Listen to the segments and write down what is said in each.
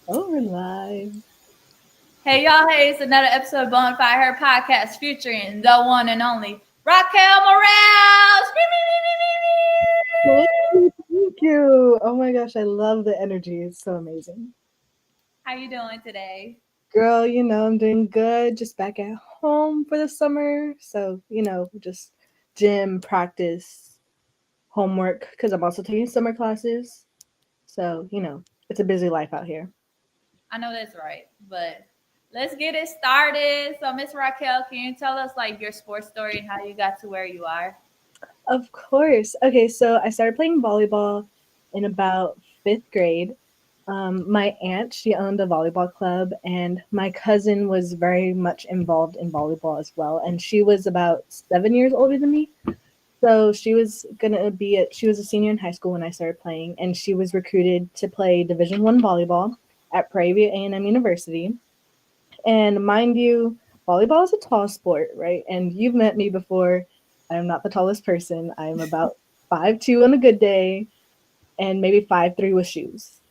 Oh, we're live. Hey y'all, hey, it's another episode of Bonafide Her podcast featuring the one and only Raquel Morales. Thank thank you. Oh my gosh, I love the energy. It's so amazing. How you doing today? Girl, I'm doing good. Just back at home for the summer. So, just gym, practice, homework, because I'm also taking summer classes. So, it's a busy life out here. I know that's right, but let's get it started. So, Miss Raquel, can you tell us like your sports story and how you got to where you are? Of course. Okay, so I started playing volleyball in about fifth grade. My aunt, she owned a volleyball club, and my cousin was very much involved in volleyball as well. And she was about 7 years older than me. So she was a senior in high school when I started playing, and she was recruited to play Division 1 volleyball at Prairie View A&M University. And mind you, volleyball is a tall sport, right? And you've met me before. I'm not the tallest person. I'm about 5'2" on a good day, and maybe 5'3" with shoes.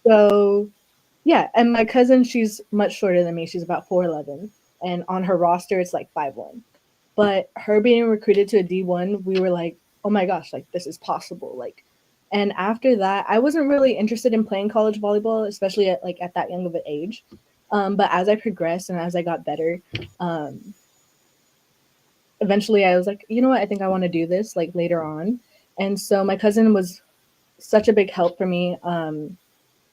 So yeah, and my cousin, she's much shorter than me. She's about 4'11", and on her roster, it's like 5'1". But her being recruited to a D1, we were like, oh my gosh, like this is possible. Like, and after that, I wasn't really interested in playing college volleyball, especially at that young of an age. But as I progressed and as I got better, um, eventually I was like, you know what, I think I want to do this like later on. And so my cousin was such a big help for me. And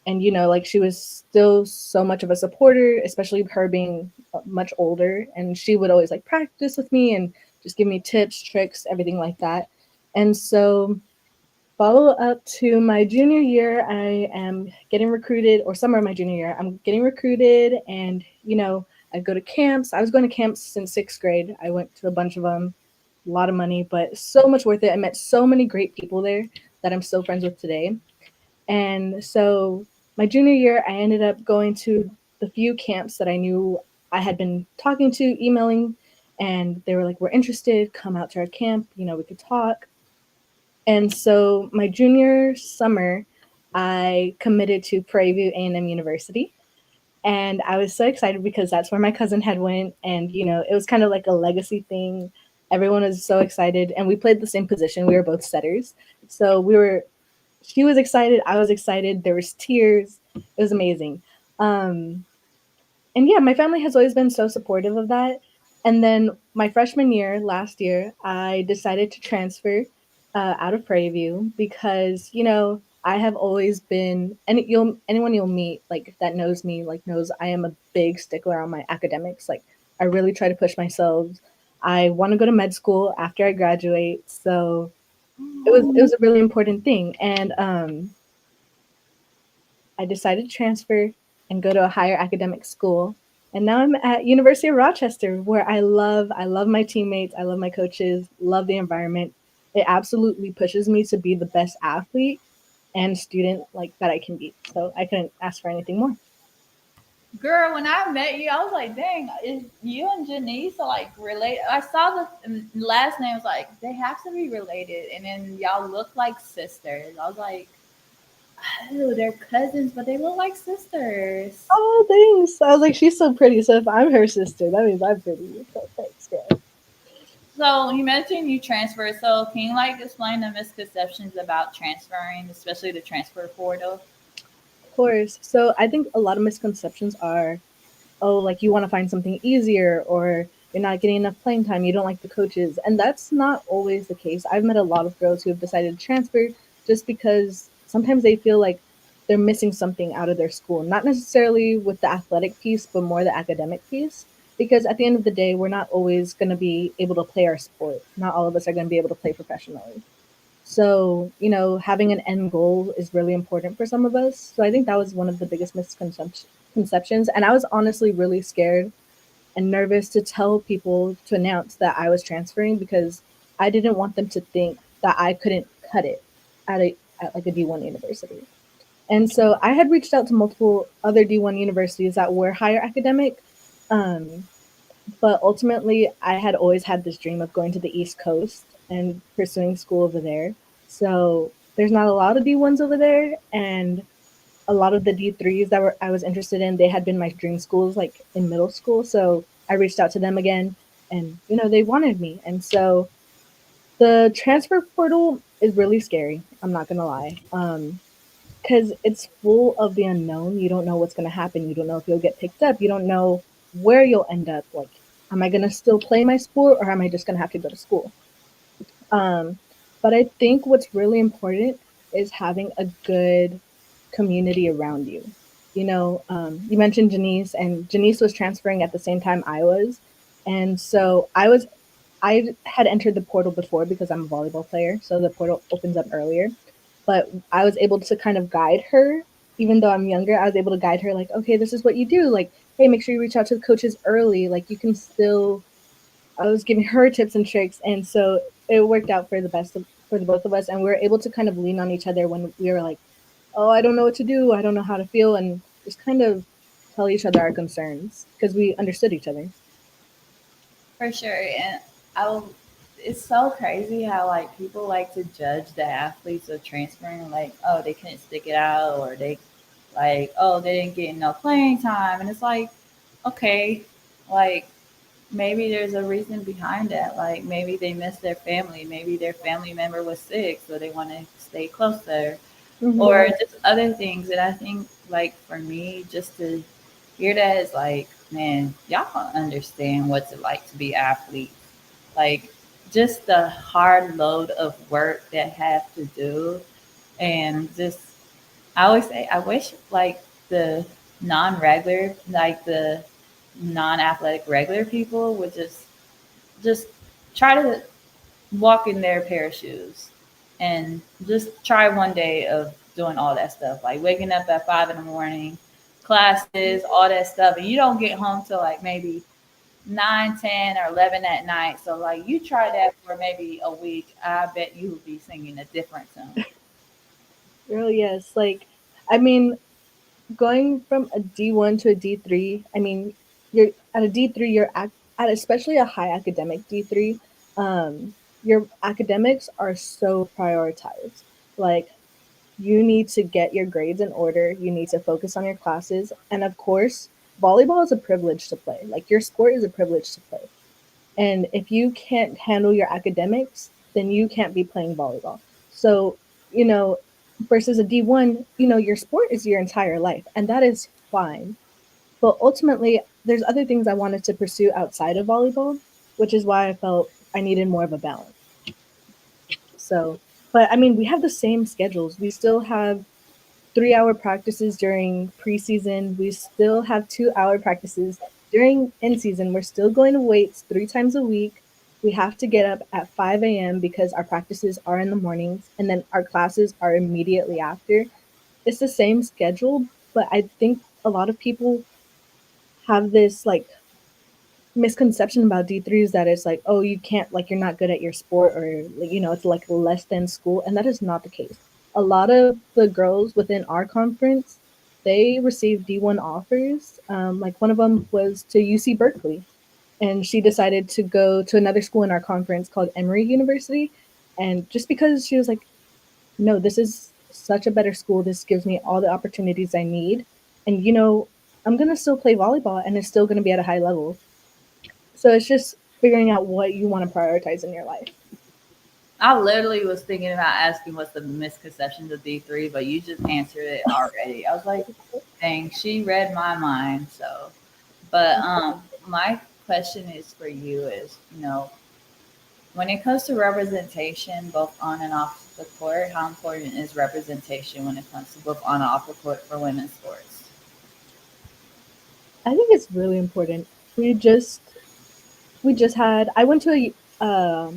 like she was still so much of a supporter, especially her being much older, and she would always like practice with me and just give me tips, tricks, everything like that. And so follow up to my junior year, I am getting recruited, or summer of my junior year, I'm getting recruited. And I go to camps. I was going to camps since sixth grade. I went to a bunch of them, a lot of money, but so much worth it. I met so many great people there that I'm still friends with today. And so my junior year, I ended up going to the few camps that I knew I had been talking to, emailing, and they were like, we're interested, come out to our camp, we could talk. And so my junior summer, I committed to Prairie View A&M University. And I was so excited because that's where my cousin had went. And, it was kind of like a legacy thing. Everyone was so excited. And we played the same position. We were both setters. So she was excited. I was excited. There was tears. It was amazing. Um, and yeah, my family has always been so supportive of that. And then my freshman year, last year, I decided to transfer out of Prairie View because I have always been, and anyone you'll meet like that knows me like knows I am a big stickler on my academics. Like I really try to push myself. I want to go to med school after I graduate, so it was a really important thing. And I decided to transfer and go to a higher academic school. And now I'm at University of Rochester, where I love my teammates, I love my coaches, love the environment. It absolutely pushes me to be the best athlete and student like that I can be. So I couldn't ask for anything more. Girl, when I met you, I was like, dang, is you and Janice are like related? I saw the last name, I was like, they have to be related. And then y'all look like sisters. I was like, oh, they're cousins, but they look like sisters. Oh, thanks. I was like, she's so pretty. So if I'm her sister, that means I'm pretty. So thanks, girl. So you mentioned you transferred. So can you like explain the misconceptions about transferring, especially the transfer portal? Of course. So I think a lot of misconceptions are, oh, like you want to find something easier, or you're not getting enough playing time, you don't like the coaches. And that's not always the case. I've met a lot of girls who have decided to transfer just because sometimes they feel like they're missing something out of their school, not necessarily with the athletic piece, but more the academic piece. Because at the end of the day, we're not always going to be able to play our sport. Not all of us are going to be able to play professionally. So, having an end goal is really important for some of us. So I think that was one of the biggest misconceptions. And I was honestly really scared and nervous to tell people to announce that I was transferring because I didn't want them to think that I couldn't cut it at like a D1 university. And so I had reached out to multiple other D1 universities that were higher academic. Um, but ultimately, I had always had this dream of going to the East Coast and pursuing school over there. So there's not a lot of D1s over there. And a lot of the D3s that were I was interested in, they had been my dream schools like in middle school. So I reached out to them again, and they wanted me. And so the transfer portal is really scary. I'm not gonna lie. Because it's full of the unknown. You don't know what's gonna happen. You don't know if you'll get picked up. You don't know where you'll end up. Like, am I gonna still play my sport, or am I just gonna have to go to school? Um, but I think what's really important is having a good community around you. You mentioned Janice, and Janice was transferring at the same time I was, and so I had entered the portal before because I'm a volleyball player, so the portal opens up earlier. But I was able to kind of guide her, even though I'm younger. I was able to guide her, like, okay, this is what you do. Like, hey, make sure you reach out to the coaches early. Like, you can still. I was giving her tips and tricks, and so it worked out for the for the both of us, and we were able to kind of lean on each other when we were like, oh, I don't know what to do, I don't know how to feel, and just kind of tell each other our concerns because we understood each other. For sure. And I will, it's so crazy how like people like to judge the athletes of transferring, like, oh, they couldn't stick it out, or they like, oh, they didn't get enough playing time. And it's like, okay, like maybe there's a reason behind that. Like maybe they miss their family, maybe their family member was sick, so they want to stay closer, or Hmm. just other things. And I think like for me, just to hear that is like, man, y'all don't understand what's it like to be athletes. Like just the hard load of work that have to do, and just I always say I wish like the non-regular, like the non-athletic regular people would just try to walk in their pair of shoes and just try one day of doing all that stuff, like waking up at 5 in the morning, classes, all that stuff, and you don't get home till like maybe 9, 10, or 11 at night. So like you try that for maybe a week, I bet you will be singing a different tune. Really, yes. Like, I mean, going from a D1 to a D3, I mean, you're at a D3, at especially a high academic D3, your academics are so prioritized. Like, you need to get your grades in order, you need to focus on your classes, and of course, volleyball is a privilege to play. Like, your sport is a privilege to play. And if you can't handle your academics, then you can't be playing volleyball. So, you know, versus a D1, your sport is your entire life, and that is fine. But ultimately, there's other things I wanted to pursue outside of volleyball, which is why I felt I needed more of a balance. So, but I mean, we have the same schedules. We still have 3-hour practices during preseason. We still have 2-hour practices during in season. We're still going to weights 3 times a week. We have to get up at 5 a.m. because our practices are in the mornings and then our classes are immediately after. It's the same schedule, but I think a lot of people have this like misconception about D3 is that it's like, oh, you can't, like, you're not good at your sport, or, like, it's like less than school. And that is not the case. A lot of the girls within our conference, they received D1 offers. Like, one of them was to UC Berkeley, and she decided to go to another school in our conference called Emory University. And just because she was like, no, this is such a better school, this gives me all the opportunities I need. And, I'm going to still play volleyball and it's still going to be at a high level. So it's just figuring out what you want to prioritize in your life. I literally was thinking about asking what's the misconceptions of D3, but you just answered it already. I was like, dang, she read my mind. So, but my question is for you is, when it comes to representation, both on and off the court, how important is representation when it comes to both on and off the court for women's sports? I think it's really important. We just had I went to a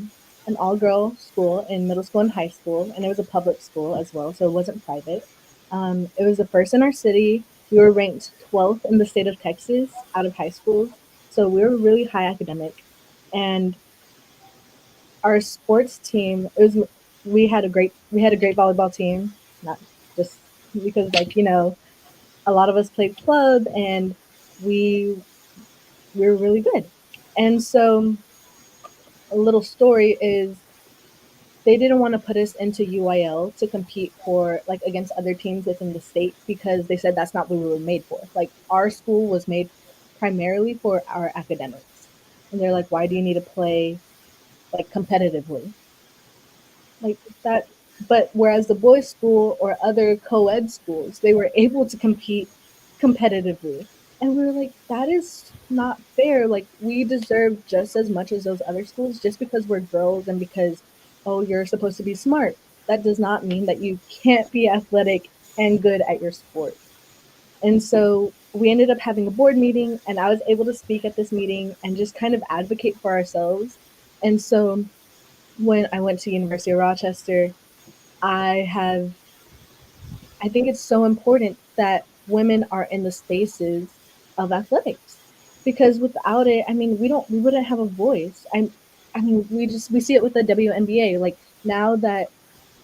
an all girl school in middle school and high school, and it was a public school as well, so it wasn't private. It was the first in our city. We were ranked 12th in the state of Texas out of high schools, so we were really high academic. And our sports team, we had a great volleyball team, not just because, like, a lot of us played club, and we we were really good. And so a little story is they didn't want to put us into UIL to compete for like against other teams within the state because they said that's not what we were made for. Like our school was made primarily for our academics. And they're like, why do you need to play like competitively? Like that, but whereas the boys school or other co-ed schools, they were able to compete competitively. And we were like, that is not fair. Like we deserve just as much as those other schools just because we're girls and because oh, you're supposed to be smart. That does not mean that you can't be athletic and good at your sport. And so we ended up having a board meeting, and I was able to speak at this meeting and just kind of advocate for ourselves. And so when I went to University of Rochester, I have I think it's so important that women are in the spaces of athletics because without it, I mean, we wouldn't have a voice. I mean, we see it with the WNBA. Like now that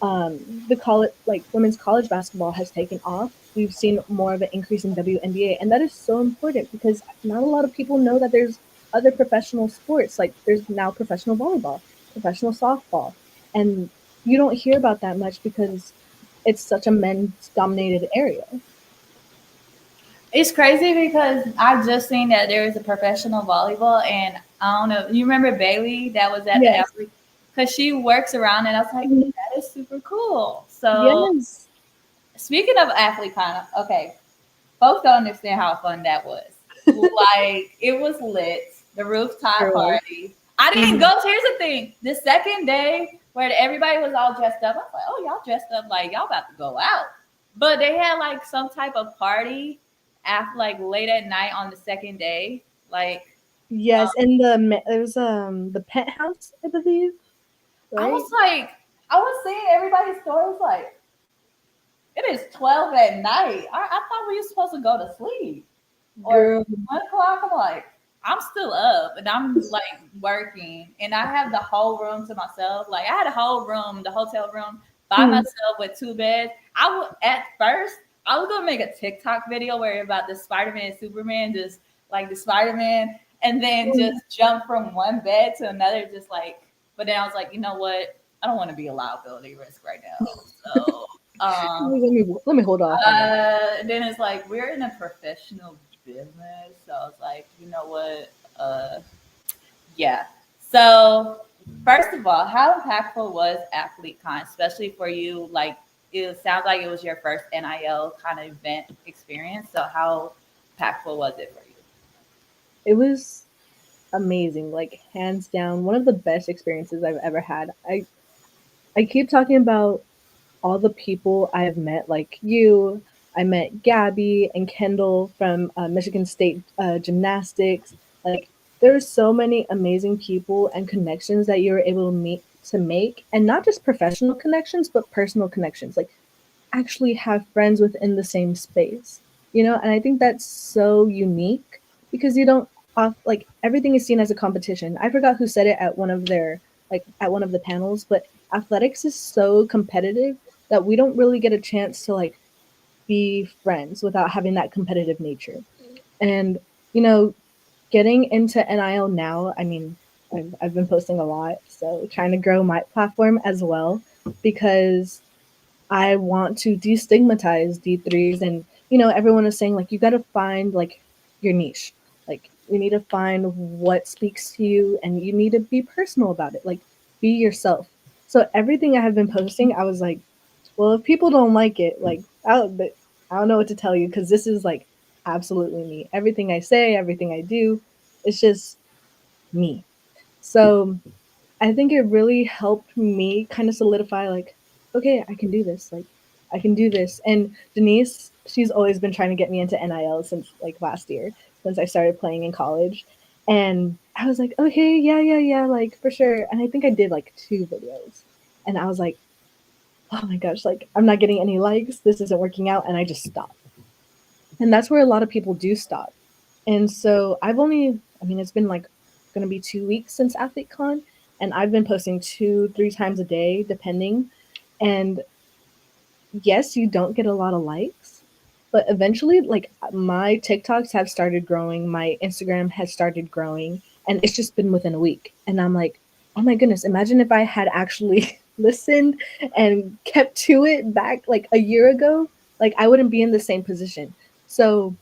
the college like women's college basketball has taken off, we've seen more of an increase in WNBA, and that is so important because not a lot of people know that there's other professional sports. Like there's now professional volleyball, professional softball, and you don't hear about that much because it's such a men's dominated area. It's crazy because I just seen that there is a professional volleyball, and I don't know. You remember Bailey that was at the Yes. athlete because she works around, and I was like, Mhm. that is super cool. So Yes. speaking of athlete, kind of okay, folks don't understand how fun that was. Like it was lit, the rooftop Girl. party. I didn't Mhm. go. Here's the thing: the second day where everybody was all dressed up, I was like, "Oh, y'all dressed up like y'all about to go out." But they had like some type of party after like late at night on the second day. Like Yes, and it was the penthouse, I believe, I right? was like, I was seeing everybody's stories like it is 12 at night. I thought we were supposed to go to sleep. Or Girl. 1 o'clock, I'm like, I'm still up and I'm like working, and I have the whole room to myself. Like I had a whole room, the hotel room by Mhm. myself with two beds. I would at first I was gonna make a TikTok video where about the Spider-Man, Superman, just like the Spider-Man, and then just jump from one bed to another, just like. But then I was like, you know what? I don't want to be a liability risk right now. So Let me hold off on that. then it's like we're in a professional business, so I was like, you know what? Yeah. So first of all, how impactful was AthleteCon, especially for you? Like, it sounds like it was your first NIL kind of event experience. So how impactful was it for you? It was amazing, like hands down, one of the best experiences I've ever had. I keep talking about all the people I have met, like you. I met Gabby and Kendall from Michigan State Gymnastics. Like, there's so many amazing people and connections that you're able to make, and not just professional connections, but personal connections. Like, actually have friends within the same space, you know? And I think that's so unique because you don't like everything is seen as a competition. I forgot who said it at one of their like at one of the panels, but athletics is so competitive that we don't really get a chance to like be friends without having that competitive nature. And you know, getting into NIL now, I mean, I've been posting a lot, so trying to grow my platform as well because I want to destigmatize D3s, and you know everyone is saying like you got to find like your niche. Like you need to find what speaks to you and you need to be personal about it. Like be yourself. So everything I have been posting, I was like, well, if people don't like it, like I don't know what to tell you because this is like absolutely me. Everything I say, everything I do, it's just me. So I think it really helped me kind of solidify like, okay, I can do this. Like I can do this. And Denise, she's always been trying to get me into NIL since like last year, since I started playing in college. And I was like, okay, yeah, yeah, yeah, like for sure. And I think I did like 2 videos. And I was like, oh my gosh, like I'm not getting any likes. This isn't working out. And I just stopped. And that's where a lot of people do stop. And so I mean, it's been like going to be 2 weeks since AthleteCon, and I've been posting 2, 3 times a day, depending. And yes, you don't get a lot of likes, but eventually, like my TikToks have started growing, my Instagram has started growing, and it's just been within a week. And I'm like, oh my goodness, imagine if I had actually listened and kept to it back like a year ago, like I wouldn't be in the same position. So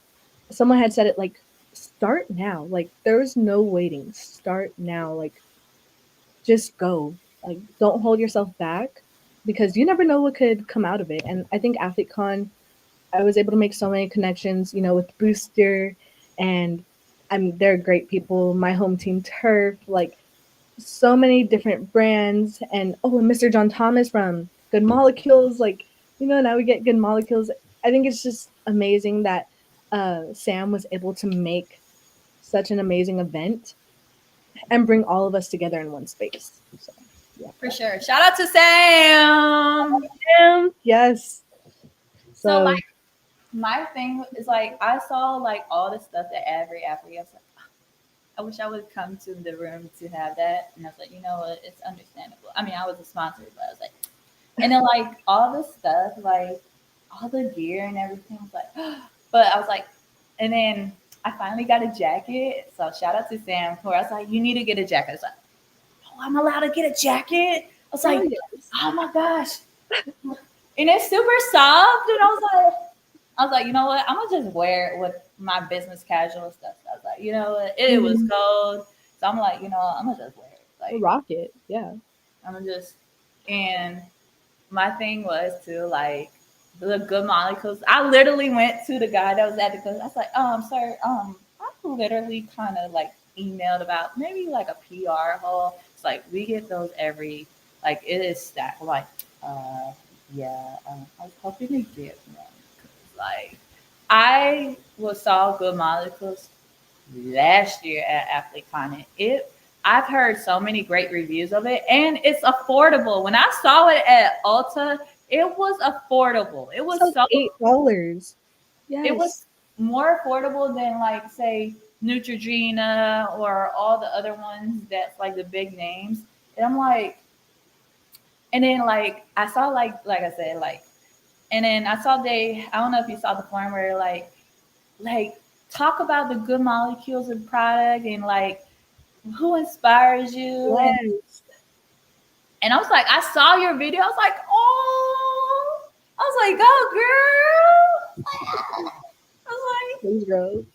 someone had said it like, start now. Like there's no waiting. Start now. Like just go. Like don't hold yourself back because you never know what could come out of it. And I think AthleteCon, I was able to make so many connections, with Booster, and they're great people. My home team Turf, like so many different brands, and Mr. John Thomas from Good Molecules, like now we get Good Molecules. I think it's just amazing that Sam was able to make such an amazing event and bring all of us together in one space. So yeah, For sure. Shout out to Sam. Sam, yes. So So like my thing is like I saw like all the stuff that every athlete. I was like, I wish I would come to the room to have that. And I was like, you know what? It's understandable. I mean, I was a sponsor, but I was like, and then like all the stuff, like all the gear and everything was like, but I was like, and then I finally got a jacket. So shout out to Sam for I was like, you need to get a jacket. I was like, oh, I'm allowed to get a jacket. I was oh like, yes. oh my gosh. And it's super soft. And I was like, you know what? I'm gonna just wear it with my business casual stuff. So I was like, you know what? It was Mhm. cold. So I'm like, I'm gonna just wear it. Like Rocket, yeah. I'm gonna just and my thing was to like the good molecules. I literally went to the guy that was at the club. I was like, sir, I literally kind of like emailed about maybe like a PR hole. It's like we get those every like it is stacked. Like, yeah, I was hoping to get one because like I was saw good molecules last year at AthleteCon. I've heard so many great reviews of it, and it's affordable. When I saw it at Ulta, it was affordable. It's like $8. It Yes. was more affordable than like say Neutrogena or all the other ones that's like the big names. And I'm like, and then like I saw like I said like, and then I saw I don't know if you saw the form where like talk about the good molecules of product and like who inspires you Yes. and I was like I saw your video. I was like, oh, I was like, go girl. I was like, These girls.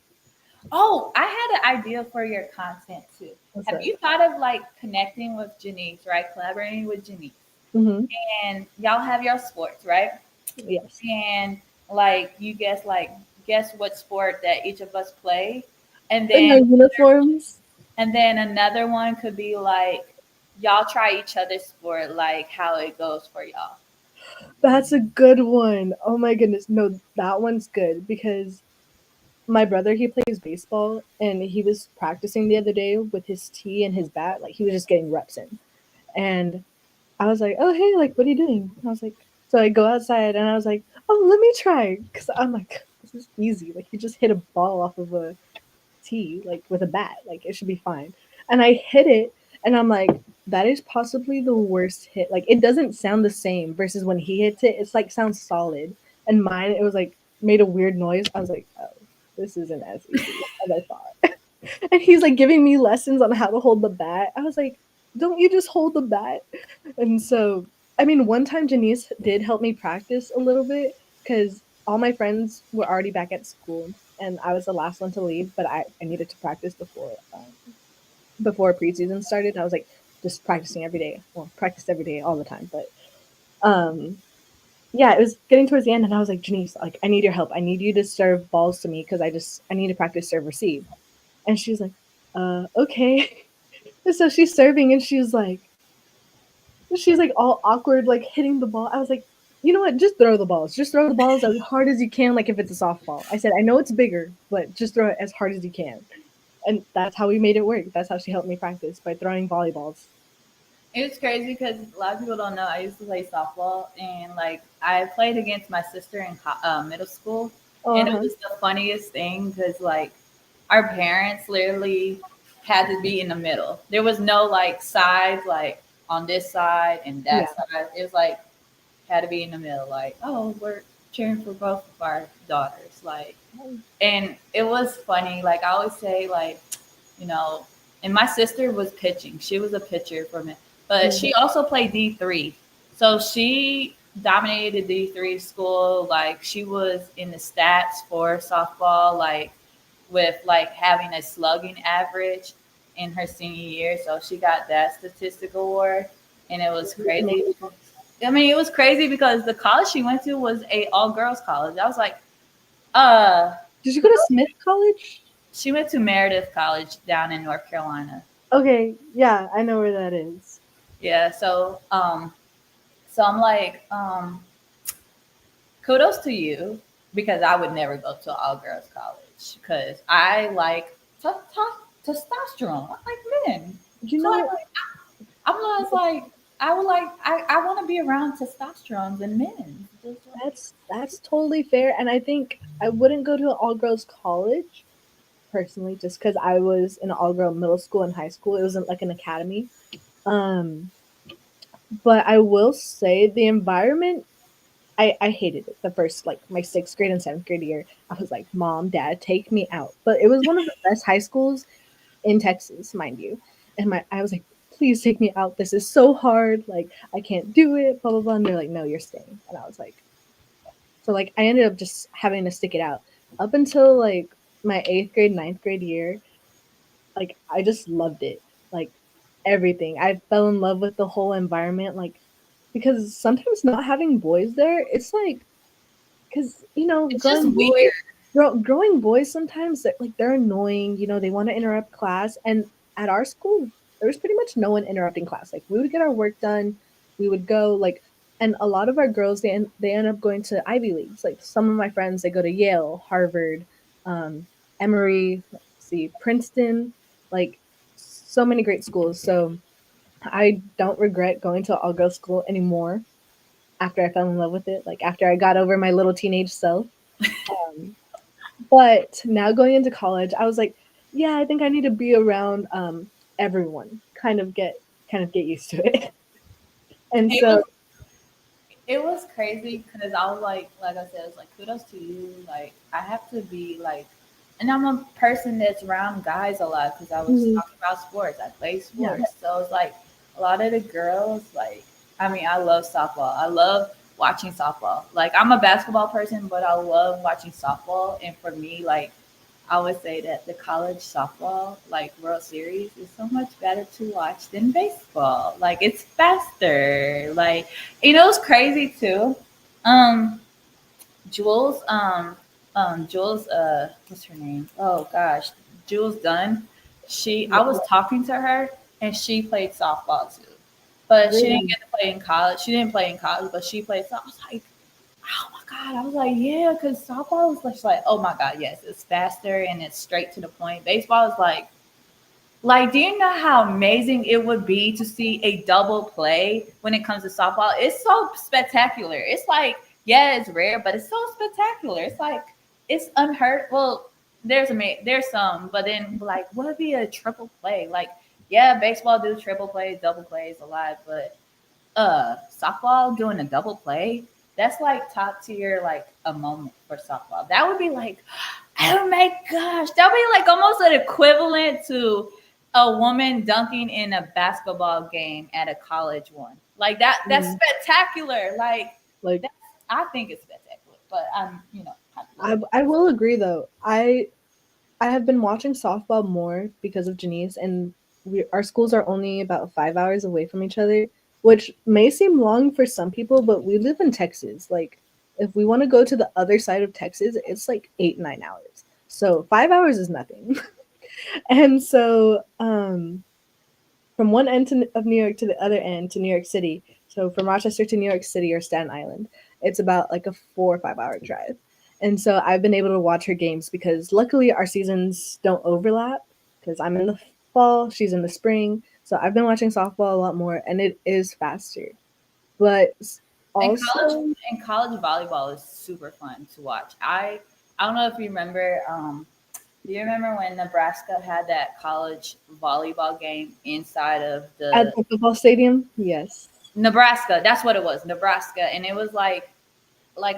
oh, I had an idea for your content too. What's Have up? you thought of like connecting with Janice, right? Collaborating with Janice. Mm-hmm. And y'all have your sports, right? Yes. And like you guess what sport that each of us play. And In our then uniforms. another one could be like y'all try each other's sport, like how it goes for y'all. That's a good one. Oh my goodness. No, that one's good because my brother, he plays baseball and he was practicing the other day with his tee and his bat. Like he was just getting reps in. And I was like, oh, hey, like, what are you doing? And I was like, so I go outside and I was like, oh, let me try. Cause I'm like, this is easy. Like you just hit a ball off of a tee, like with a bat. Like it should be fine. And I hit it and I'm like, that is possibly the worst hit. Like it doesn't sound the same versus when he hits it, it's like sounds solid. And mine, it was like made a weird noise. I was like, oh, this isn't as easy as I thought. And he's like giving me lessons on how to hold the bat. I was like, don't you just hold the bat? And so, I mean, one time Janice did help me practice a little bit because all my friends were already back at school and I was the last one to leave, but I needed to practice before preseason started. I was like just practicing every day. Well, practiced every day all the time, but um yeah, it was getting towards the end and I was like, Janice, like I need your help. I need you to serve balls to me because I need to practice serve receive. And she's like, okay. And so she's serving and she's like all awkward, like hitting the ball. I was like, you know what? Just throw the balls. Just throw the balls as hard as you can, like if it's a softball. I said, I know it's bigger, but just throw it as hard as you can. And that's how we made it work. That's how she helped me practice by throwing volleyballs. It's crazy because a lot of people don't know. I used to play softball, and like I played against my sister in middle school, Oh, and it uh-huh. was the funniest thing because like our parents literally had to be in the middle. There was no like sides, like on this side and Yeah. that side. It was like had to be in the middle. Like, oh, we're cheering for both of our daughters. Like, and it was funny. Like I always say, like you know, and my sister was pitching. She was a pitcher for me, but Mhm. she also played D3. So she dominated the D3 school. Like she was in the stats for softball, like with like having a slugging average in her senior year. So she got that statistical award, and it was crazy. Amazing. I mean, it was crazy because the college she went to was a all girls college. I was like, uh, Did you go to Smith College? she went to Meredith College down in North Carolina. Okay, yeah, I know where that is. Yeah, so I'm like, kudos to you because I would never go to all girls college because I like testosterone. I like men. You So know, I'm just like, I would like, I want to be around testosterone and men. Just like, that's totally fair, and I think I wouldn't go to an all girls college personally, just because I was in an all girl middle school and high school. It wasn't like an academy. Um, but I will say the environment. I hated it the first like my sixth grade and seventh grade year. I was like, Mom, Dad, take me out. But it was one of the best high schools in Texas, mind you. And I was like, please take me out. This is so hard. Like I can't do it. Blah blah blah. And they're like, no, you're staying. And I was like, so like I ended up just having to stick it out up until like my eighth grade, ninth grade year. Like I just loved it. Like everything. I fell in love with the whole environment. Like because sometimes not having boys there, it's like because it's just weird. growing boys sometimes they're annoying. They want to interrupt class, and at our school there was pretty much no one interrupting class. Like we would get our work done, we would go like, and a lot of our girls they end up going to Ivy Leagues. Like some of my friends they go to Yale, Harvard, um, Emory, let's see, Princeton, like so many great schools. So I don't regret going to all girls school anymore after I fell in love with it, like after I got over my little teenage self. Um, but now going into college, I was like, yeah, I think I need to be around everyone, kind of get used to it. And It so, was it was crazy because I was like I said, it's like kudos to you. Like I have to be like, and I'm a person that's around guys a lot because I was mhm, talking about sports. I play yeah, sports, so it's like a lot of the girls. Like I mean, I love softball. I love watching softball. Like I'm a basketball person, but I love watching softball. And for me, like I would say that the college softball, like World Series, is so much better to watch than baseball. Like it's faster. Like it's crazy too. Um, Jules, Jules, what's her name? Oh gosh, Jules Dunn. I yeah, was talking to her, and she played softball too, but she didn't really, get to play in college. She didn't play in college, but she played. So I was like, oh my god! I was like, yeah, because softball is just like, oh my god, yes, it's faster and it's straight to the point. Baseball is like, do you know how amazing it would be to see a double play when it comes to softball? It's so spectacular. It's like, yeah, it's rare, but it's so spectacular. It's like it's unheard. Well, there's some, but then like, what would be a triple play? Like, yeah, baseball do triple plays, double plays a lot, but softball doing a double play, that's like top tier, like a moment for softball. That would be like, oh my gosh, that would be like almost an equivalent to a woman dunking in a basketball game at a college one. Like that's mm, spectacular. Like like that's, I think it's spectacular, but I'm have to let I it I will agree though. I have been watching softball more because of Janice, and our schools are only about 5 hours away from each other, which may seem long for some people, but we live in Texas. Like, if we want to go to the other side of Texas, it's like 8, 9 hours. So 5 hours is nothing. And so, from one end of New York to the other end to New York City, so from Rochester to New York City or Staten Island, it's about like a 4 or 5 hour drive. And so I've been able to watch her games because luckily our seasons don't overlap because I'm in the fall, she's in the spring. So I've been watching softball a lot more and it is faster. But and college also, and college volleyball is super fun to watch. I don't know if you remember. Do you remember when Nebraska had that college volleyball game inside of at the the football stadium, yes, Nebraska? That's what it was, Nebraska, and it was like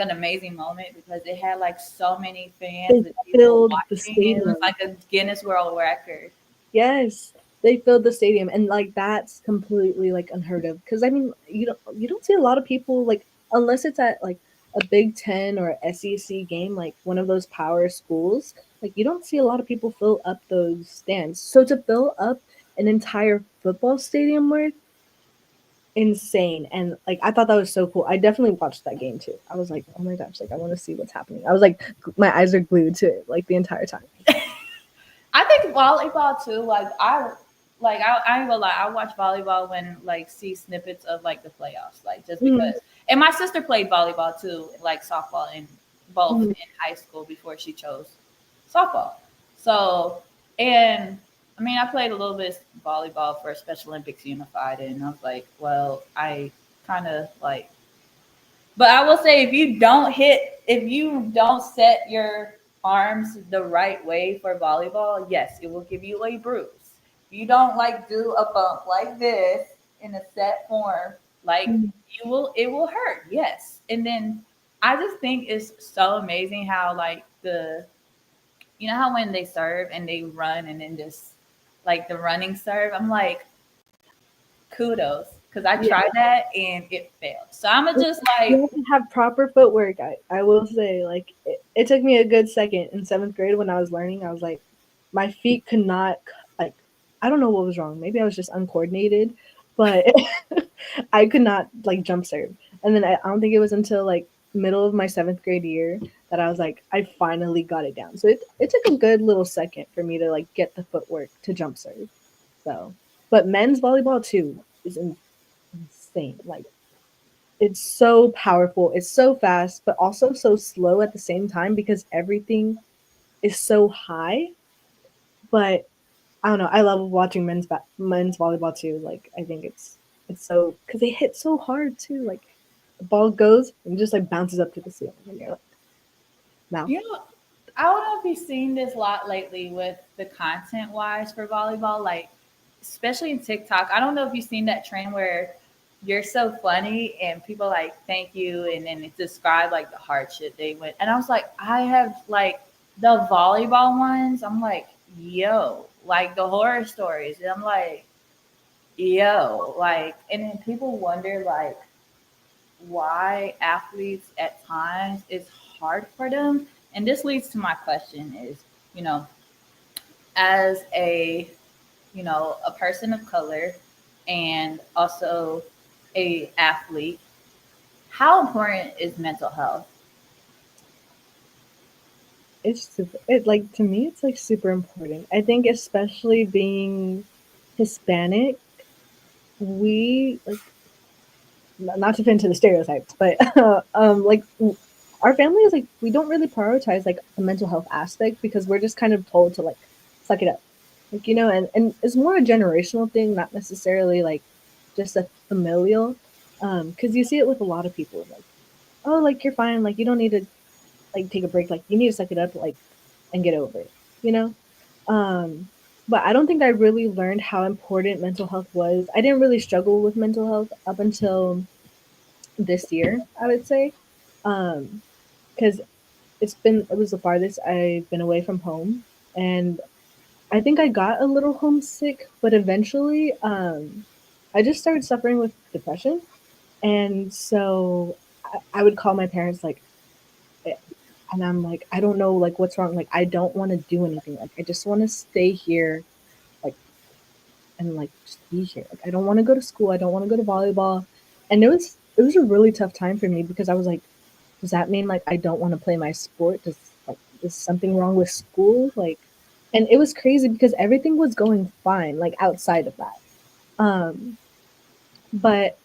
an amazing moment because it had like so many fans they and people filled the watching. It was stadium. like a Guinness World Record. Yes. they filled the stadium, and like that's completely like unheard of. Because I mean, you don't see a lot of people like unless it's at like a Big Ten or SEC game, like one of those power schools. Like you don't see a lot of people fill up those stands. So to fill up an entire football stadium worth, insane. And like I thought that was so cool. I definitely watched that game too. I was like, oh my gosh, like I want to see what's happening. I was like, my eyes are glued to it like the entire time. I think volleyball too. I ain't gonna lie. I watch volleyball when like see snippets of like the playoffs, like just Mm-hmm. because. And my sister played volleyball too, like softball and both Mm-hmm. in high school before she chose softball. So, and I mean, I played a little bit of volleyball for Special Olympics Unified, and I was like, well, I kind of like, but I will say if you don't set your arms the right way for volleyball, yes, it will give you a bruise. If you don't like do a bump like this in a set form, like it will hurt. Yes. And then I just think it's so amazing how like how when they serve and they run and then just like the running serve, I'm like, kudos. Because I Yeah. tried that and it failed. So I'm gonna just You like, have to have proper footwork. I will say, like, it took me a good second in seventh grade when I was learning. I was like, my feet could not, like, I don't know what was wrong. Maybe I was just uncoordinated, but I could not, like, jump serve. And then I don't think it was until, like, middle of my seventh grade year that I was like, I finally got it down. So it took a good little second for me to, like, get the footwork to jump serve. So, but men's volleyball, too, is insane. Like, it's so powerful. It's so fast, but also so slow at the same time because everything is so high. But I don't know. I love watching men's volleyball too. Like I think it's so because they hit so hard too. Like the ball goes and just like bounces up to the ceiling, and you're like, now. you know, I don't know if you've seen this a lot lately with the content wise for volleyball, like especially in TikTok. I don't know if you've seen that trend where you're so funny and people like thank you and then it describe like the hardship they went. And I was like, I have like the volleyball ones. I'm like, yo, like the horror stories. And I'm like, yo, like, and then people wonder like why athletes at times it's hard for them. And this leads to my question is, you know, as a person of color and also a athlete, how important is mental health? It's super. It like to me, it's like super important. I think especially being Hispanic, we like not to fit into the stereotypes, but like our family is like we don't really prioritize like the mental health aspect because we're just kind of told to like suck it up, like and it's more a generational thing, not necessarily like just a familial, because you see it with a lot of people like, oh, like you're fine, like you don't need to like take a break, like you need to suck it up, like and get over it, you know. Um, but I don't think I really learned how important mental health was. I didn't really struggle with mental health up until this year, I would say, because it was the farthest I've been away from home, and I think I got a little homesick, but eventually, I just started suffering with depression, and so I would call my parents like, eh, and I'm like, I don't know, like what's wrong, like I don't want to do anything, like I just want to stay here, like and like just be here, like I don't want to go to school, I don't want to go to volleyball, and it was a really tough time for me because I was like, does that mean like I don't want to play my sport? Does like is something wrong with school? Like, and it was crazy because everything was going fine like outside of that. Um, but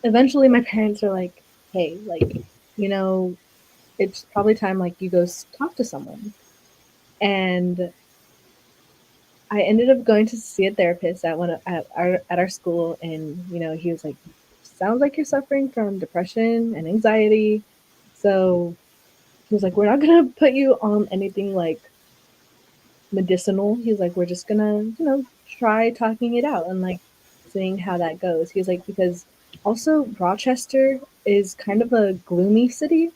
eventually my parents are like, hey, like, you know, it's probably time like you go talk to someone. And I ended up going to see a therapist at our school, and he was like, sounds like you're suffering from depression and anxiety. So he was like, we're not gonna put you on anything like medicinal. He's like, we're just gonna, try talking it out and like seeing how that goes. He's like, because also Rochester is kind of a gloomy city,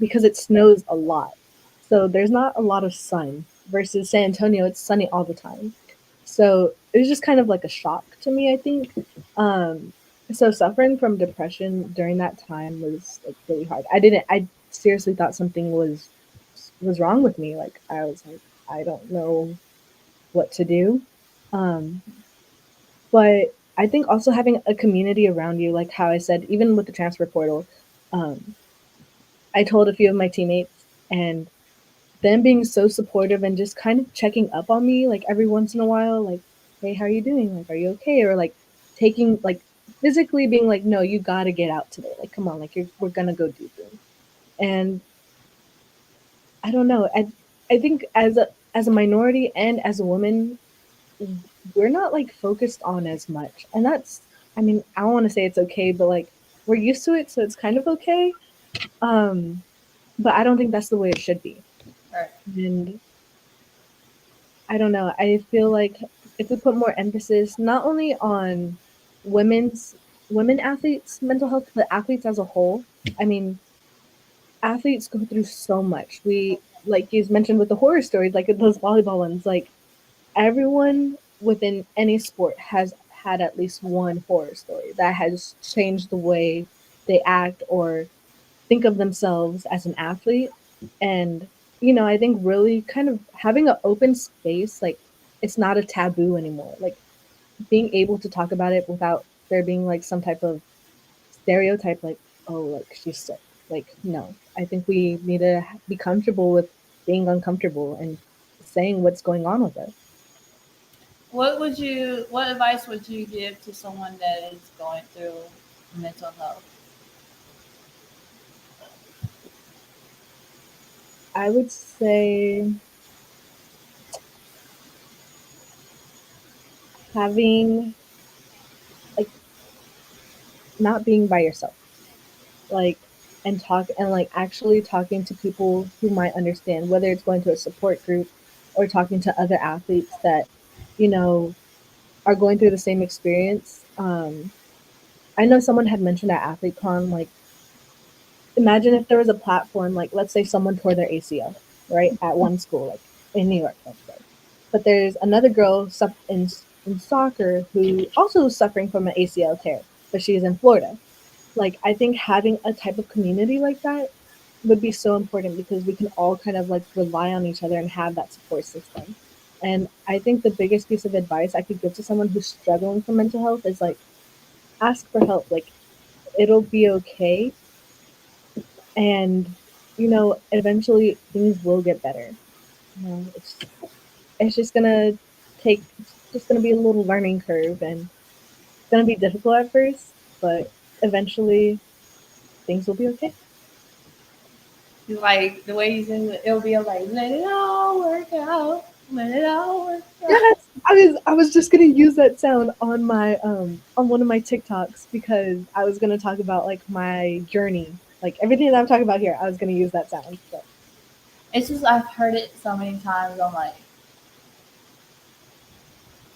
because it snows a lot. So there's not a lot of sun versus San Antonio, it's sunny all the time. So it was just kind of like a shock to me, I think. Um, so suffering from depression during that time was like really hard. I seriously thought something was wrong with me. Like I was like, I don't know what to do. Um, but I think also having a community around you, like how I said, even with the transfer portal, um, I told a few of my teammates, and them being so supportive and just kind of checking up on me like every once in a while, like, hey, how are you doing? Like, are you okay? Or like taking like physically being like, no, you gotta get out today. Like, come on, like we're gonna go do things. And I don't know. I think as a minority and as a woman, we're not like focused on as much. And that's, I mean, I don't want to say it's okay, but like we're used to it, so it's kind of okay. Um, but I don't think that's the way it should be. Right. And I don't know. I feel like if we put more emphasis not only on women's women athletes' mental health, but athletes as a whole. I mean, athletes go through so much. We like you mentioned with the horror stories, like those volleyball ones, like everyone within any sport has had at least one horror story that has changed the way they act or think of themselves as an athlete. And I think really kind of having an open space, like it's not a taboo anymore, like being able to talk about it without there being like some type of stereotype, like, oh, like she's sick. Like, no, I think we need to be comfortable with being uncomfortable and saying what's going on with us. What advice would you give to someone that is going through mental health? I would say having like not being by yourself, like and like actually talking to people who might understand, whether it's going to a support group or talking to other athletes that you know are going through the same experience. I know someone had mentioned at AthleteCon, like imagine if there was a platform, like let's say someone tore their ACL, right, at one school, like in New York, let's say. But there's another girl in soccer who also is suffering from an ACL tear, but she's in Florida. Like I think having a type of community like that would be so important because we can all kind of like rely on each other and have that support system. And I think the biggest piece of advice I could give to someone who's struggling from mental health is like ask for help. Like it'll be okay, and eventually things will get better. It's just gonna it's just gonna be a little learning curve, and it's gonna be difficult at first, but eventually things will be okay. Like the way you said it, it'll be like, let it all work out. Let it all work out. Yes, I was just gonna use that sound on my on one of my TikToks because I was gonna talk about like my journey, like everything that I'm talking about here. I was gonna use that sound. So It's just I've heard it so many times. I'm like,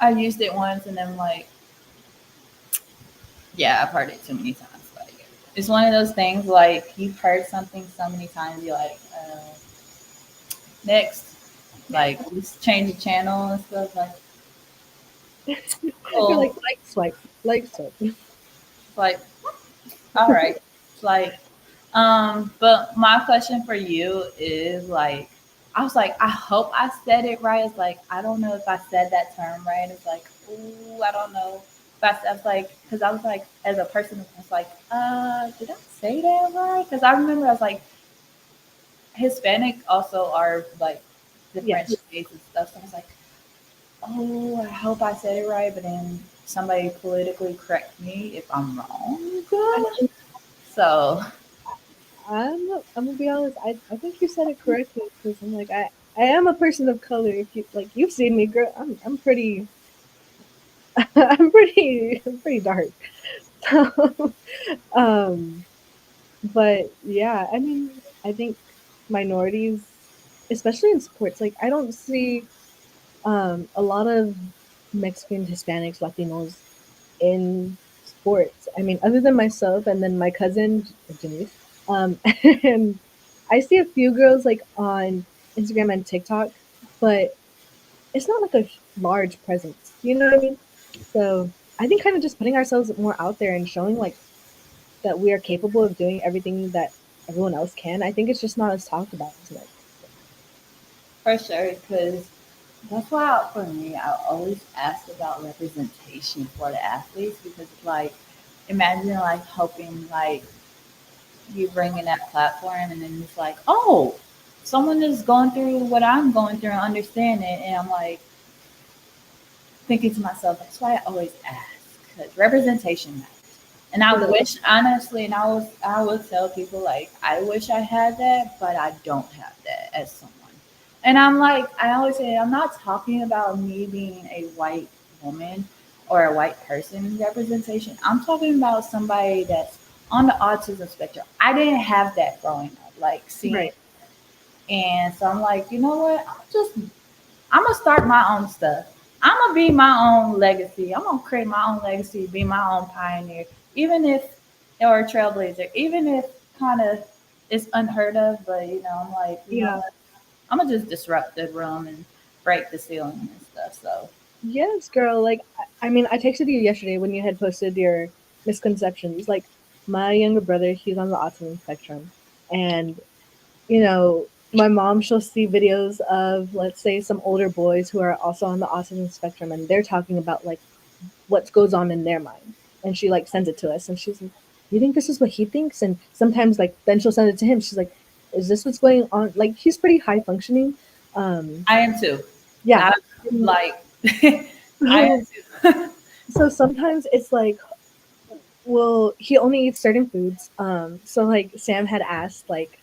I used it once and then like, yeah, I've heard it too many times. Like, it's one of those things like you've heard something so many times, you're like, next, like just change the channel and stuff. Like, you're cool. like swipe. It's like, all right. It's like, but my question for you is like, I was like, I hope I said it right. It's like, I don't know if I said that term right. It's like, ooh, I don't know. But I was like, because I was like, as a person, I was like, did I say that right? Because I remember I was like, Hispanic also are like different Yes. shades and stuff. So I was like, oh, I hope I said it right. But then somebody politically correct me if I'm wrong. So I'm gonna be honest. I think you said it correctly because I'm like I am a person of color. If you like, you've seen me, girl. I'm pretty I'm pretty dark. So, um, but yeah, I mean, I think minorities, especially in sports, like I don't see a lot of Mexican, Hispanics, Latinos in sports. I mean, other than myself and then my cousin Janice, and I see a few girls like on Instagram and TikTok, but it's not like a large presence. You know what I mean? So I think kind of just putting ourselves more out there and showing like that we are capable of doing everything that everyone else can. I think it's just not as talked about as much. For sure, because that's why for me, I always ask about representation for the athletes because like imagine like hoping like you bring in that platform and then it's like, oh, someone is going through what I'm going through and understand it. And I'm like thinking to myself, that's why I always ask because representation matters. And I Literally. wish honestly, and I would tell people like I wish I had that, but I don't have that as someone. And I'm like I always say I'm not talking about me being a white woman or a white person representation. I'm talking about somebody that's on the autism spectrum. I didn't have that growing up, like seeing, Right. and so I'm like, you know what? I'm gonna start my own stuff. I'm gonna be my own legacy. I'm gonna create my own legacy, be my own pioneer, even if or a trailblazer, even if kind of it's unheard of. But you know, I'm like, you know Yeah. what? I'm gonna just disrupt the room and break the ceiling and stuff. So Yes, girl. Like, I mean, I texted you yesterday when you had posted your misconceptions. Like, my younger brother, he's on the autism spectrum. And, you know, my mom, she'll see videos of, let's say, some older boys who are also on the autism spectrum, and they're talking about, like, what goes on in their mind. And she, like, sends it to us. And she's like, you think this is what he thinks? And sometimes, like, then she'll send it to him. She's like, is this what's going on? Like, he's pretty high functioning. Um, I am too. yeah. I And like I am too. so sometimes it's like, well, he only eats certain foods. So like Sam had asked, like,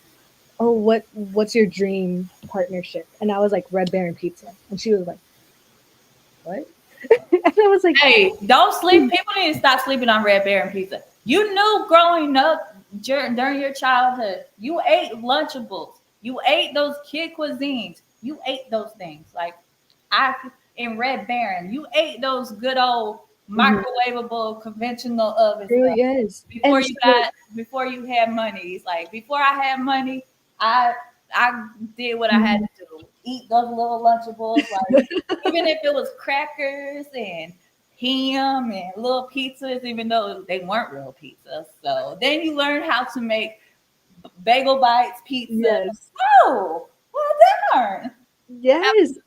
oh, what's your dream partnership? And I was like, Red Baron Pizza, and she was like, what? And I was like, Hey, don't sleep. People need to stop sleeping on Red Baron pizza. You knew growing up during your childhood, you ate Lunchables, you ate those kid cuisines, you ate those things. Like I in Red Baron, you ate those good old mhm, microwavable conventional oven girl, stuff yes. before And you so got before you had money. It's like before I had money, I I did what I had mhm, to do. Eat those little Lunchables, like even if it was crackers and ham and little pizzas, even though they weren't real pizzas. So then you learn how to make bagel bites pizza. yes, Oh, well darn. yes.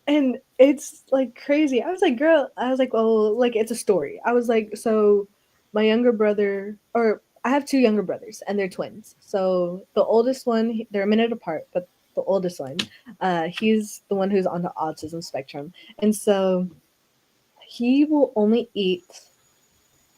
And it's like crazy. I was like, girl, I was like, well, like it's a story. I was like, so my younger brother, or I have two younger brothers, and they're twins. So the oldest one, they're a minute apart, but the oldest one, he's the one who's on the autism spectrum, and so he will only eat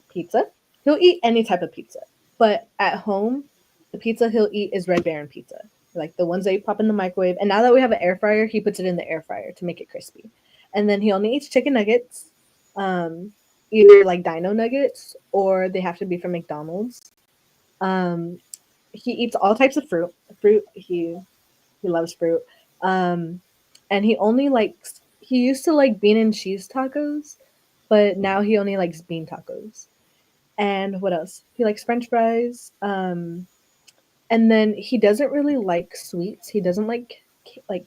pizza. He'll eat any type of pizza, but at home, the pizza he'll eat is Red Baron pizza, like the ones that you pop in the microwave. And now that we have an air fryer, he puts it in the air fryer to make it crispy. And then he only eats chicken nuggets, um, either like Dino nuggets or they have to be from McDonald's. Um, he eats all types of fruit. Fruit he loves fruit. Um, and he only likes he used to like bean and cheese tacos, but now he only likes bean tacos. And what else? He likes French fries. And then he doesn't really like sweets. He doesn't like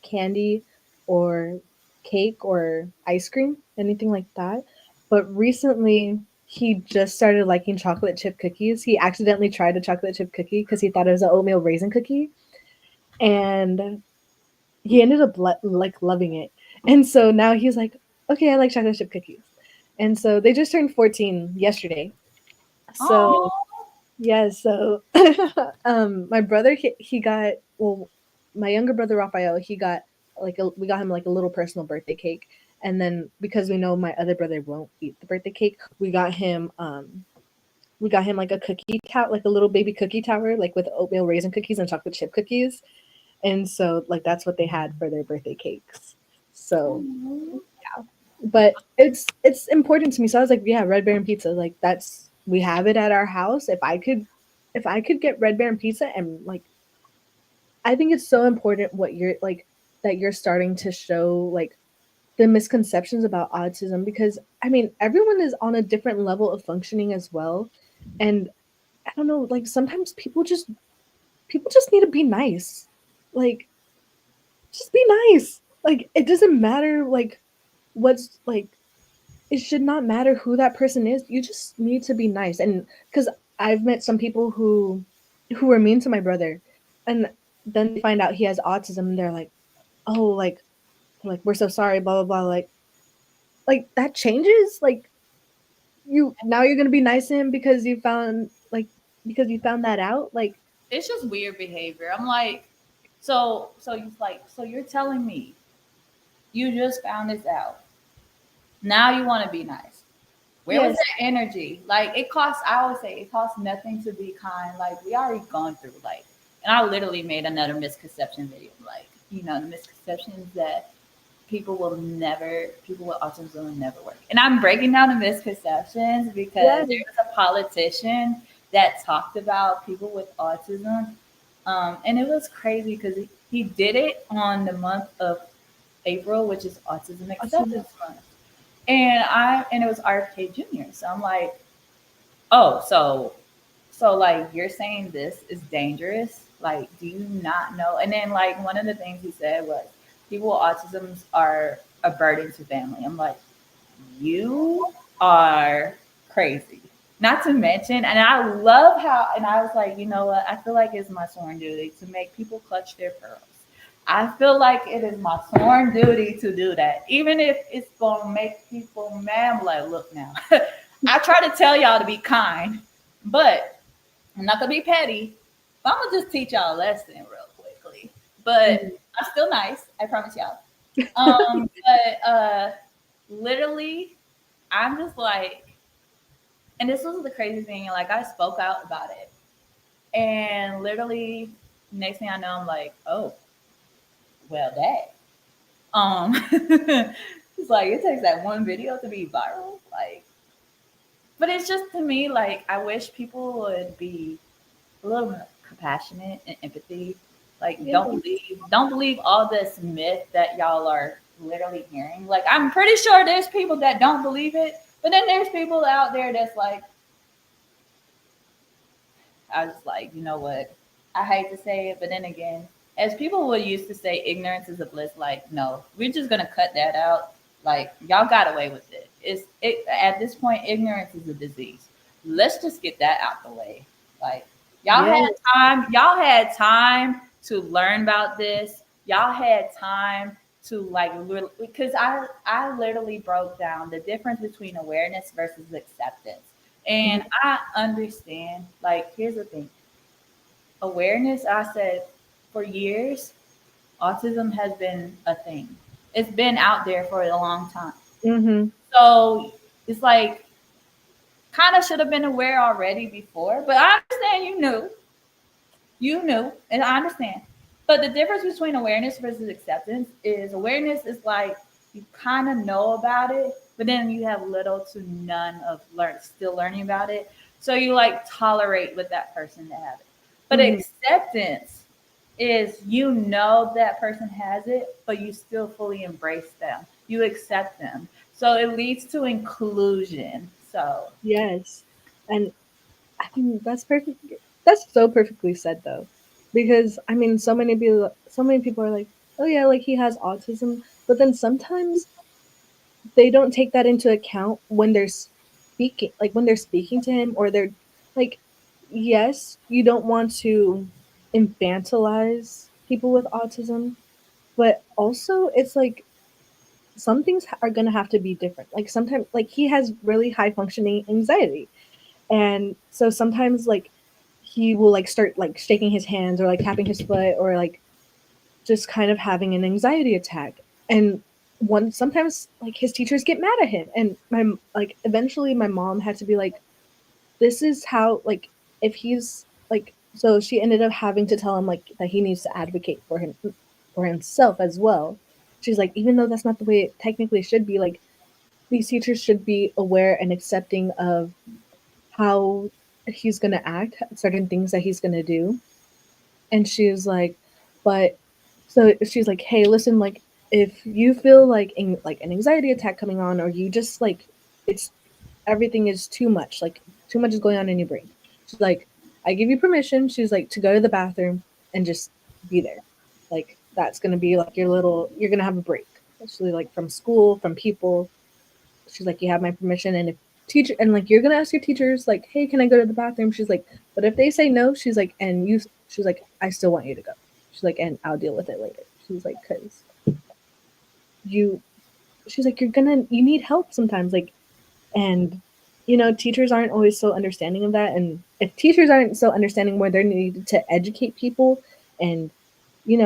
candy or cake or ice cream, anything like that. But recently, he just started liking chocolate chip cookies. He accidentally tried a chocolate chip cookie because he thought it was an oatmeal raisin cookie, and he ended up like loving it. And so now he's like, okay, I like chocolate chip cookies. And so they just turned 14 yesterday. So Oh, yeah, so my brother he got well, my younger brother Raphael he got we got him like a little personal birthday cake, and then because we know my other brother won't eat the birthday cake, we got him like a cookie tower, like a little baby cookie tower, like with oatmeal raisin cookies and chocolate chip cookies, and so like that's what they had for their birthday cakes. So, oh. but it's important to me. So I was like, yeah, Red Baron pizza, like that's we have it at our house. If I could get Red Baron pizza and like I think it's so important what you're like that you're starting to show like the misconceptions about autism because I mean everyone is on a different level of functioning as well. And I don't know, like sometimes people just need to be nice. Like just be nice. like it doesn't matter like what's like it should not matter who that person is. You just need to be nice. And because I've met some people who were mean to my brother, and then they find out he has autism, and they're like, "Oh, like we're so sorry, blah blah blah." Like that changes. Like you now you're gonna be nice to him because you found that out. Like It's just weird behavior. I'm like, so you like, so you're telling me you just found this out. Now you want to be nice. Where was yes, that energy? Like it costs. I always say it costs nothing to be kind. Like we already gone through. Like, and I literally made another misconception video. Like, the misconceptions that people with autism will never work. And I'm breaking down the misconceptions because yes, there was a politician that talked about people with autism, and it was crazy because he did it on the month of April, which is Autism autism. Acceptance Month. And it was RFK Jr. So I'm like, oh, so like you're saying this is dangerous? Like, do you not know? And then like one of the things he said was people with autism are a burden to family. I'm like, you are crazy. Not to mention, and I love how, and I was like, you know what? I feel like it's my sworn duty to make people clutch their pearls. I feel like it is my sworn duty to do that, even if it's gonna make people mad. I'm like, look now, I try to tell y'all to be kind, but I'm not gonna be petty. But I'm gonna just teach y'all a lesson real quickly. But Mhm. I'm still nice, I promise y'all. But literally, I'm just like, and this was the crazy thing. Like I spoke out about it, and literally, next thing I know, I'm like, oh, well, that. It's like it takes that one video to be viral. Like, but it's just to me like I wish people would be a little more compassionate and empathy. Like, Yeah. don't believe all this myth that y'all are literally hearing. Like, I'm pretty sure there's people that don't believe it, but then there's people out there that's like, I was like, you know what? I hate to say it, but then again, as people would used to say, ignorance is a bliss. Like, no, we're just gonna cut that out. Like, y'all got away with it. It at this point, ignorance is a disease. Let's just get that out the way. Like, y'all Yeah. had time. Y'all had time to learn about this. Y'all had time to like because I literally broke down the difference between awareness versus acceptance. And Mhm. I understand, like, here's the thing awareness, I said, for years, autism has been a thing. It's been out there for a long time. Mhm. So it's like, kind of should have been aware already before, but I understand you knew, and I understand. But the difference between awareness versus acceptance is awareness is like you kind of know about it, but then you have little to none of still learning about it. So you like tolerate with that person to have it. But Mhm. acceptance is that person has it, but you still fully embrace them. You accept them. So it leads to inclusion. So Yes. And I mean that's perfect. That's so perfectly said though, because I mean so many people are like, oh yeah, like he has autism, but then sometimes they don't take that into account when they're speaking, like when they're speaking to him, or they're like, yes, you don't want to infantilize people with autism, but also it's like some things are gonna have to be different. Like sometimes, like he has really high functioning anxiety, and so sometimes like he will like start like shaking his hands or like tapping his foot or like just kind of having an anxiety attack. And one sometimes like his teachers get mad at him, and my like eventually my mom had to be like, this is how like if he's like, so she ended up having to tell him like that he needs to advocate for himself as well. She's like, even though that's not the way it technically should be, like these teachers should be aware and accepting of how he's going to act, certain things that he's going to do. And she was like, but so she's like, hey, listen, like if you feel like an anxiety attack coming on, or you just like it's everything is too much, like too much is going on in your brain. She's like, I give you permission. She's like to go to the bathroom and just be there. Like that's going to be like your little, you're going to have a break, especially like from school, from people. She's like, you have my permission. And if teacher, and like, you're going to ask your teachers, like, hey, can I go to the bathroom? She's like, but if they say no, she's like, and you, she's like, I still want you to go. She's like, and I'll deal with it later. She's like, cause you, she's like, you need help sometimes. Like, and teachers aren't always so understanding of that. And if teachers aren't so understanding where they need to educate people and care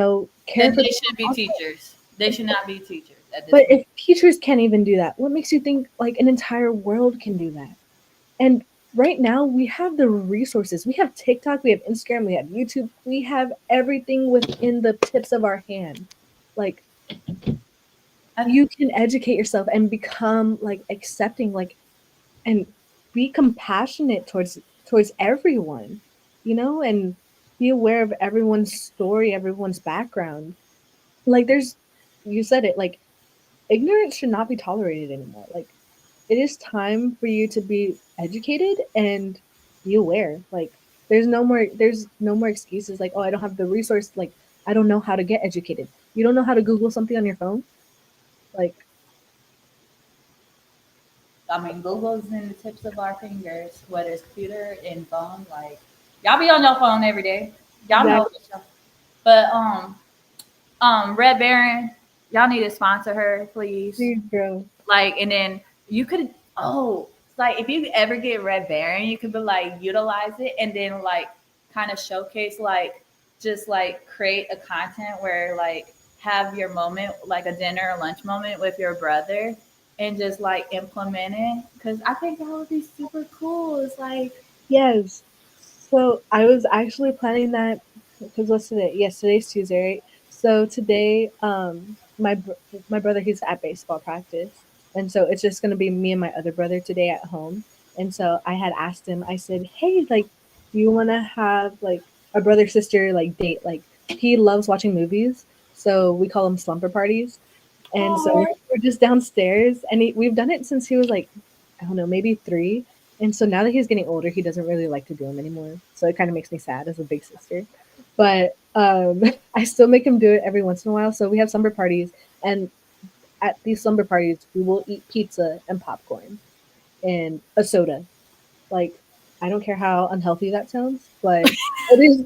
Then for they people should be also, teachers. They should not be teachers at this but point. if teachers can't even do that, what makes you think like an entire world can do that? And right now we have the resources. We have TikTok, we have Instagram, we have YouTube, we have everything within the tips of our hand. Like, I, you can educate yourself and become like accepting, like, and be compassionate towards everyone, and be aware of everyone's story, everyone's background. Like, there's, you said it, like, ignorance should not be tolerated anymore. Like, it is time for you to be educated and be aware. Like, there's no more excuses like, oh, I don't have the resource, like, I don't know how to get educated. You don't know how to Google something on your phone? Like, I mean, Google's in the tips of our fingers, whether it's computer and phone. Like, y'all be on your phone every day. Y'all know exactly. for sure. But Red Baron, y'all need to sponsor her, please. Please, bro. Like, and then you could, it's like if you ever get Red Baron, you could be like utilize it and then like kind of showcase like just like create a content where like have your moment like a dinner or lunch moment with your brother and just like implement it because I think that would be super cool. It's like Yes. So I was actually planning that because what's today? Yes, today's Tuesday, right? So today, my brother, he's at baseball practice, and so it's just gonna be me and my other brother today at home. And so I had asked him. I said, "Hey, like, do you want to have like a brother sister like date? Like, he loves watching movies, so we call them slumber parties." And so oh, we're just downstairs, and we've done it since he was like, I don't know, maybe 3. And so now that he's getting older, he doesn't really like to do them anymore. So it kind of makes me sad as a big sister. But I still make him do it every once in a while. So we have slumber parties, and at these slumber parties, we will eat pizza and popcorn and a soda. Like, I don't care how unhealthy that sounds, but it is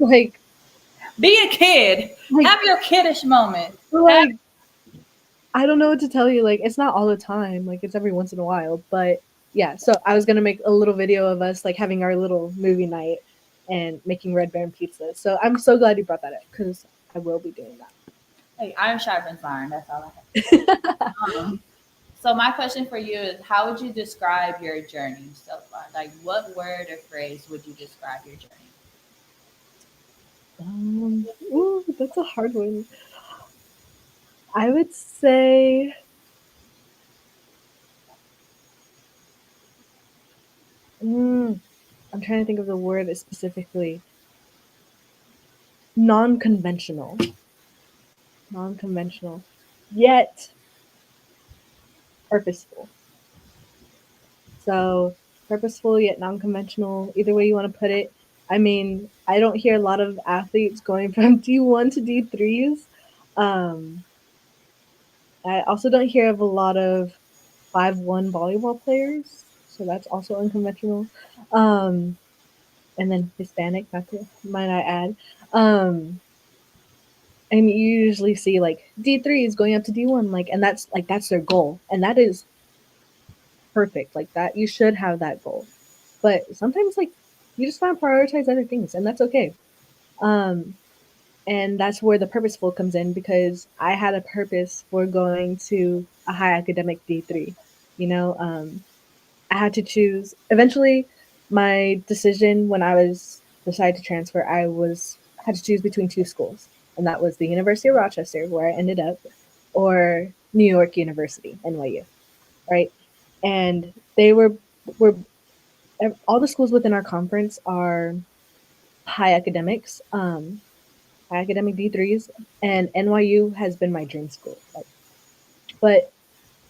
be a kid, like, have your kiddish moment. Have like, I don't know what to tell you. Like, it's not all the time. Like, it's every once in a while. But yeah, so I was gonna make a little video of us like having our little movie night and making Red Baron pizza. So I'm so glad you brought that up because I will be doing like iron sharpens iron. That's all I that. have. So my question for you is, how would you describe your journey so far? Like, what word or phrase would you describe your journey? Ooh, that's a hard one. I would say, mm, I'm trying to think of the word specifically. Non-conventional, non-conventional, yet purposeful. So purposeful yet non-conventional, either way you want to put it. I mean, I don't hear a lot of athletes going from D1 to D3s. Um, I also don't hear of a lot of 5-1 volleyball players, so that's also unconventional. Um, and then Hispanic, not to might I add. Um, and you usually see like D3s going up to D1, like, and that's their goal, and that is perfect. Like, that you should have that goal. But sometimes, like, you just want to prioritize other things, and that's okay. Um, and that's where the purposeful comes in because I had a purpose for going to a high academic D3. You know, I had to choose. Eventually, my decision when I was decided to transfer, had to choose between 2 schools, and that was the University of Rochester, where I ended up, or New York University, NYU, right? And they were all the schools within our conference are high academics, high academic D3s, and NYU has been my dream school. Like, but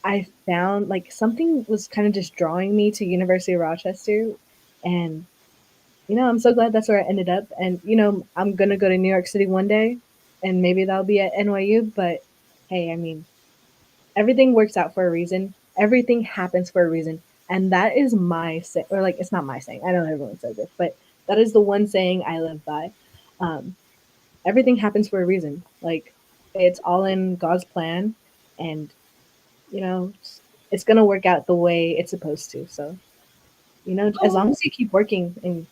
I found like something was kind of just drawing me to University of Rochester, and I'm so glad that's where I ended up. And I'm gonna go to New York City one day, and maybe that'll be at NYU. But hey, I mean, everything works out for a reason. Everything happens for a reason, and that is my say, or like it's not my saying. I know everyone says it, but that is the one saying I live by. Um, Everything happens for a reason. Like it's all in God's plan, and you know it's gonna work out the way it's supposed to. So as long Oh, as you keep working and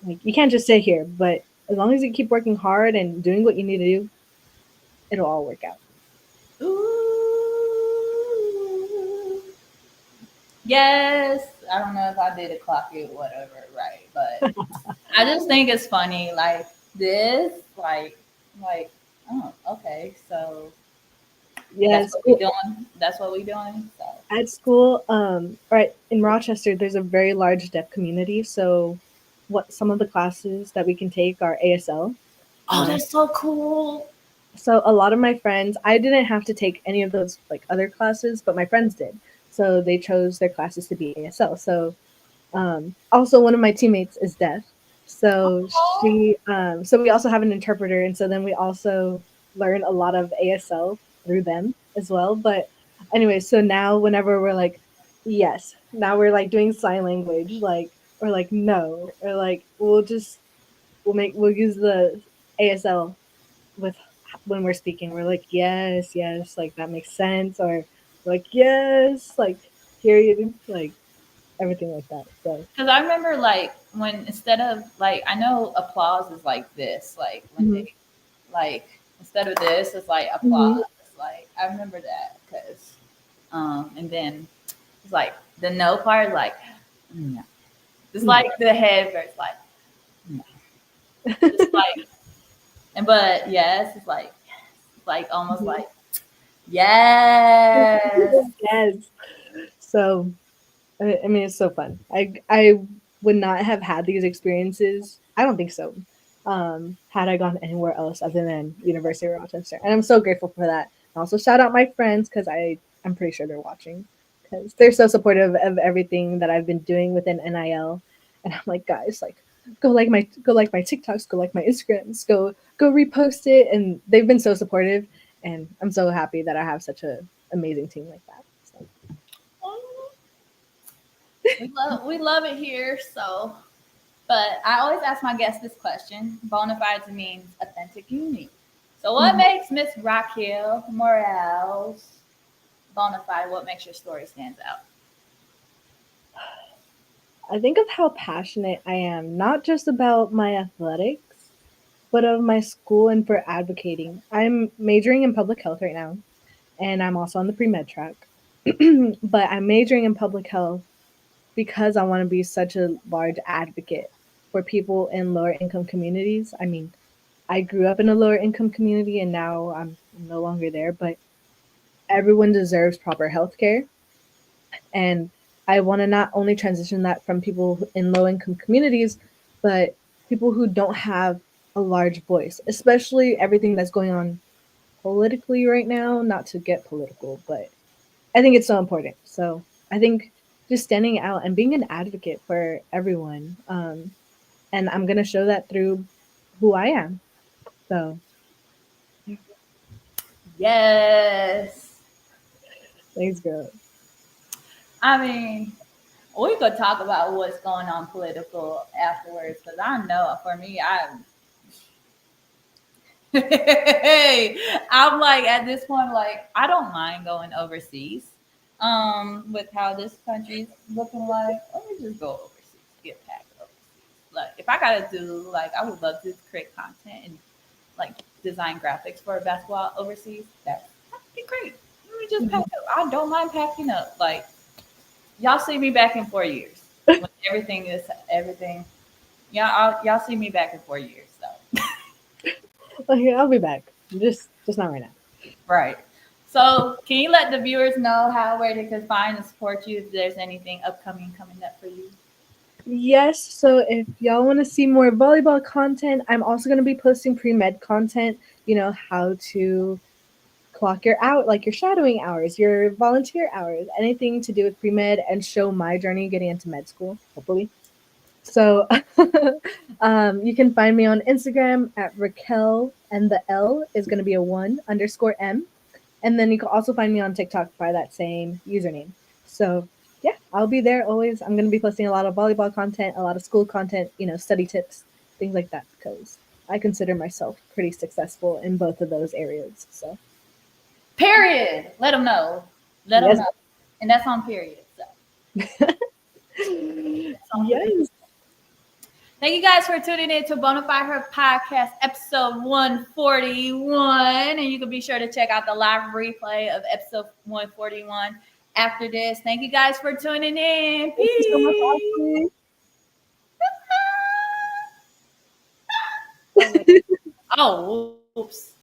like you can't just sit here, but as long as you keep working hard and doing what you need to do, it'll all work out. ooh. Yes. I don't know if I did a clock it, whatever, right. But I just think it's funny, like this, like, oh, okay, so that's Yes, what we doing. That's what we doing. So, at school, right in Rochester, there's a very large deaf community. So, what some of the classes that we can take are ASL. oh, Um, that's so cool. so a lot of my friends, I didn't have to take any of those like other classes, but my friends did. So they chose their classes to be ASL. So also, one of my teammates is deaf, so Oh, so we also have an interpreter, and so then we also learn a lot of ASL through them as well. But anyway, so now whenever we're like, yes, now we're like doing sign language, like or like no, or like we'll use the ASL with when we're speaking. We're like yes, yes, like that makes sense, or like yes, like period, like everything like that. So. because I remember like when instead of like I know applause is like this, like when Mhm. they like instead of this, it's like Mhm. applause. Like I remember that because and then it's like the no part is like no. It's No. like the head verse like no. It's like and but yes, it's like almost Mhm. like yes. Yes. So, I mean, it's so fun. I would not have had these experiences. I don't think so. Had I gone anywhere else other than University of Rochester, and I'm so grateful for that. And also, shout out my friends because I'm pretty sure they're watching because they're so supportive of everything that I've been doing within NIL. And I'm like, guys, like go like my TikToks, go like my Instagrams, go repost it, and they've been so supportive. And I'm so happy that I have such a amazing team like that. So. We love it here. So, but I always ask my guests this question. Bonafide means authentic, unique. So, what Mhm. makes Miss Raquel Morales bonafide? What makes your story stands out? I think of how passionate I am, not just about my athletics, but of my school and for advocating. I'm majoring in public health right now, and I'm also on the pre med track. But I'm majoring in public health because I want to be such a large advocate for people in lower income communities. I mean, I grew up in a lower income community and now I'm no longer there, but everyone deserves proper health care. And I want to not only transition that from people in low income communities, but people who don't have a large voice, especially everything that's going on politically right now. Not to get political, but I think it's so important. So I think just standing out and being an advocate for everyone. And I'm going to show that through who I am. So Yes. thanks, girl. I mean, we could talk about what's going on political afterwards because I know for me, I'm like at this point, like I don't mind going overseas. With how this country's looking like, let me just go overseas, get packed overseas. Like if I gotta do, like I would love to create content and like design graphics for basketball overseas. That'd be great. Let me just pack Mhm. up. I don't mind packing up. Like y'all see me back in 4 years when everything is everything. Y'all see me back in 4 years. So. Okay, I'll be back. Just not right now. Right. So, can you let the viewers know how where they can find and support you if there's anything upcoming coming up for you? Yes, so if y'all want to see more volleyball content, I'm also going to be posting pre-med content, how to clock your out, like your shadowing hours, your volunteer hours, anything to do with pre-med and show my journey getting into med school, hopefully. So you can find me on Instagram at Raquel, and the L is going to be a 1_M. And then you can also find me on TikTok by that same username. So yeah, I'll be there always. I'm going to be posting a lot of volleyball content, a lot of school content, study tips, things like that, because I consider myself pretty successful in both of those areas. So Period. Let them know. Let them yes. know. And that's on period. So that's on period. Yes. Thank you guys for tuning in to Bonafide Her Podcast, episode 141. And you can be sure to check out the live replay of episode 141 after this. Thank you guys for tuning in. Thank you so much, Peace. Ashley. Oh, wait. Oh, oops.